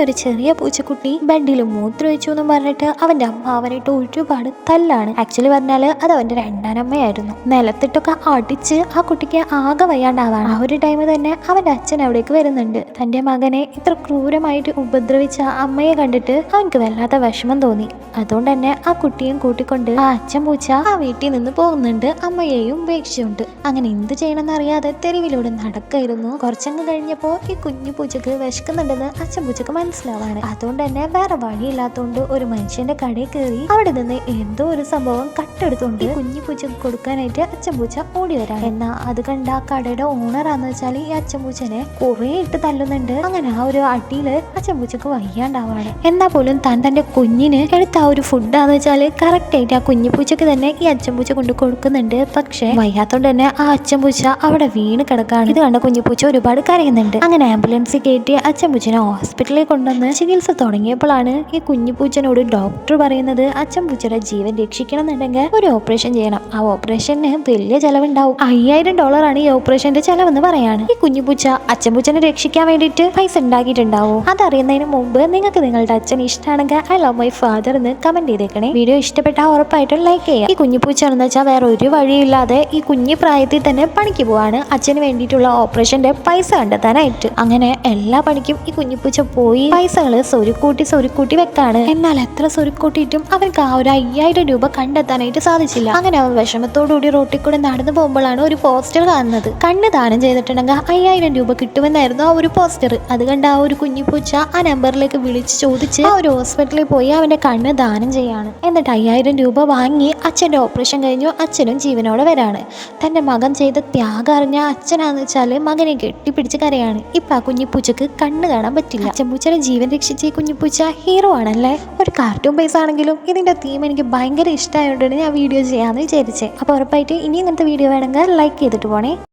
ഒരു ചെറിയ പൂച്ചക്കുട്ടി ബെഡിൽ മൂത്രമൊഴിച്ചു എന്ന് പറഞ്ഞിട്ട് അവന്റെ അമ്മ അവനായിട്ട് ഒരുപാട് തല്ലാണ്. ആക്ച്വലി പറഞ്ഞാല് അത് അവന്റെ രണ്ടാനമ്മയായിരുന്നു. നിലത്തിട്ടൊക്കെ അടിച്ച് ആ കുട്ടിക്ക് ആകെ വയ്യാണ്ടാവാണ്. ആ ഒരു ടൈം തന്നെ അവന്റെ അച്ഛൻ അവിടേക്ക് വരുന്നുണ്ട്. തന്റെ മകനെ ഇത്ര ക്രൂരമായിട്ട് ഉപദ്രവിച്ച അമ്മയെ കണ്ടിട്ട് അവൻക്ക് വല്ലാത്ത വിഷമം തോന്നി. അതുകൊണ്ട് തന്നെ ആ കുട്ടിയും കൂട്ടിക്കൊണ്ട് ആ അച്ഛൻ പൂച്ച ആ വീട്ടിൽ നിന്ന് പോകുന്നുണ്ട്. അമ്മയെയും ഉപേക്ഷിച്ചുണ്ട്. അങ്ങനെ എന്ത് ചെയ്യണമെന്ന് അറിയാതെ തെരുവിലൂടെ നടക്കായിരുന്നു. കുറച്ചങ്ങ് കഴിഞ്ഞപ്പോ ഈ കുഞ്ഞു പൂച്ചക്ക് വിശക്കുന്നുണ്ടെന്ന് അച്ഛൻ പൂച്ചക്ക് മനസ്സിലാവാണ്. അതുകൊണ്ട് തന്നെ വേറെ വഴിയില്ലാത്തോണ്ട് ഒരു മനുഷ്യന്റെ കടയിൽ കയറി അവിടെ നിന്ന് എന്തോ ഒരു സംഭവം കട്ടെടുത്തോണ്ട് കുഞ്ഞു പൂച്ചക്ക് കൊടുക്കാനായിട്ട് അച്ഛൻ പൂച്ച ഓടി വരാണ്. എന്നാ അത് കണ്ട ആ കടയുടെ ഓണറാന്ന് വെച്ചാൽ ഈ അച്ഛൻ പൂച്ചനെ കുറെ ഇട്ട് തല്ലുന്നുണ്ട്. അങ്ങനെ ആ ഒരു അടിയില് അച്ഛൻ പൂച്ചക്ക് വയ്യാണ്ടാവാണ്. എന്നാ പോലും താൻ തന്റെ കുഞ്ഞിന് എടുത്ത ആ ഒരു ഫുഡാന്ന് വെച്ചാല് കറക്റ്റ് ആയിട്ട് ആ കുഞ്ഞു പൂച്ചക്ക് തന്നെ ഈ അച്ഛൻ പൂച്ച കൊണ്ട് കൊടുക്കുന്നുണ്ട്. പക്ഷെ വയ്യാത്തോണ്ട് തന്നെ ആ അച്ഛൻ പൂച്ച അവിടെ വീണ് കിടക്കാണ്. ഇത് കണ്ട കുഞ്ഞു പൂച്ച ഒരുപാട് കരയുന്നുണ്ട്. അങ്ങനെ ആംബുലൻസിൽ കയറ്റി അച്ഛൻ പൂച്ചനെ ഹോസ്പിറ്റലിൽ കൊണ്ടുവന്ന് ചികിത്സ തുടങ്ങിയപ്പോഴാണ് ഈ കുഞ്ഞു പൂച്ചനോട് ഡോക്ടർ പറയുന്നത് അച്ഛൻ പൂച്ചയുടെ ജീവൻ രക്ഷിക്കണം എന്നുണ്ടെങ്കിൽ ഒരു ഓപ്പറേഷൻ ചെയ്യണം. ആ ഓപ്പറേഷന് വലിയ ചെലവുണ്ടാവും. $5000 ഈ ഓപ്പറേഷന്റെ ചെലവെന്ന് പറയാണ്. ഈ കുഞ്ഞു പൂച്ച അച്ഛൻ പൂച്ചനെ രക്ഷിക്കാൻ വേണ്ടിയിട്ട് പൈസ ഉണ്ടാക്കിയിട്ടുണ്ടാവും. അതറിയുന്നതിന് മുമ്പ് നിങ്ങൾക്ക് നിങ്ങളുടെ അച്ഛൻ ഇഷ്ടമാണെങ്കിൽ ഐ ലവ് മൈ ഫാദർ എന്ന് കമന്റ് ചെയ്തേക്കണേ. വീഡിയോ ഇഷ്ടപ്പെട്ടാൽ ഉറപ്പായിട്ടും ലൈക്ക് ചെയ്യുക. ഈ കുഞ്ഞു പൂച്ച എന്ന് വെച്ചാൽ വേറെ ഒരു വഴിയില്ലാതെ ഈ കുഞ്ഞു പ്രായത്തിൽ തന്നെ പണിക്ക് പോവാണ് അച്ഛന് വേണ്ടിയിട്ടുള്ള ഓപ്പറേഷന്റെ പൈസ കണ്ടെത്താനായിട്ട്. അങ്ങനെ എല്ലാ പണിക്കും ഈ കുഞ്ഞുപൂച്ച പോയി പൈസകള് സ്വരുക്കൂട്ടി വെക്കാണ്. എന്നാൽ എത്ര സ്വരുക്കൂട്ടിയിട്ടും അവർക്ക് ആ ഒരു $5000 കണ്ടെത്താനായിട്ട് സാധിച്ചില്ല. അങ്ങനെ അവൻ വിഷമത്തോടുകൂടി റോട്ടിൽ കൂടെ നടന്നു പോകുമ്പോഴാണ് ഒരു പോസ്റ്റർ കാണുന്നത്. കണ്ണ് ദാനം ചെയ്തിട്ടുണ്ടെങ്കിൽ $5000 കിട്ടുമെന്നായിരുന്നു ആ ഒരു പോസ്റ്റർ. അത് കണ്ട ആ ഒരു കുഞ്ഞുപൂച്ച ആ നമ്പറിലേക്ക് വിളിച്ച് ചോദിച്ച് ആ ഒരു ഹോസ്പിറ്റലിൽ പോയി അവന്റെ കണ്ണ് ദാനം ചെയ്യാണ്. എന്നിട്ട് $5000 വാങ്ങി അച്ഛന്റെ ഓപ്പറേഷൻ കഴിഞ്ഞു. അച്ഛനും ജീവനോടെ വരാണ്. തന്റെ മകൻ ചെയ്ത ത്യാഗം അറിഞ്ഞ അച്ഛനാന്ന് വെച്ചാല് മകനെ കെട്ടിപ്പിടിച്ച് കരയാണ്. ഇപ്പൊ ആ കുഞ്ഞിപ്പൂച്ചക്ക് കണ്ണ് കാണാൻ പറ്റില്ല. അച്ഛൻപൂച്ചയുടെ ജീവൻ രക്ഷിച്ച ഈ കുഞ്ഞിപ്പൂച്ച ഹീറോ ആണല്ലേ. ഒരു കാർട്ടൂൺ ബേസ് ആണെങ്കിലും ഇതിന്റെ തീം എനിക്ക് ഭയങ്കര ഇഷ്ടമായതുകൊണ്ടാണ് ഞാൻ വീഡിയോ ചെയ്യാന്ന് വിചാരിച്ചത്. അപ്പൊ ഉറപ്പായിട്ട് ഇനി ഇങ്ങനത്തെ വീഡിയോ വേണമെങ്കിൽ ലൈക്ക് ചെയ്തിട്ട് പോണേ.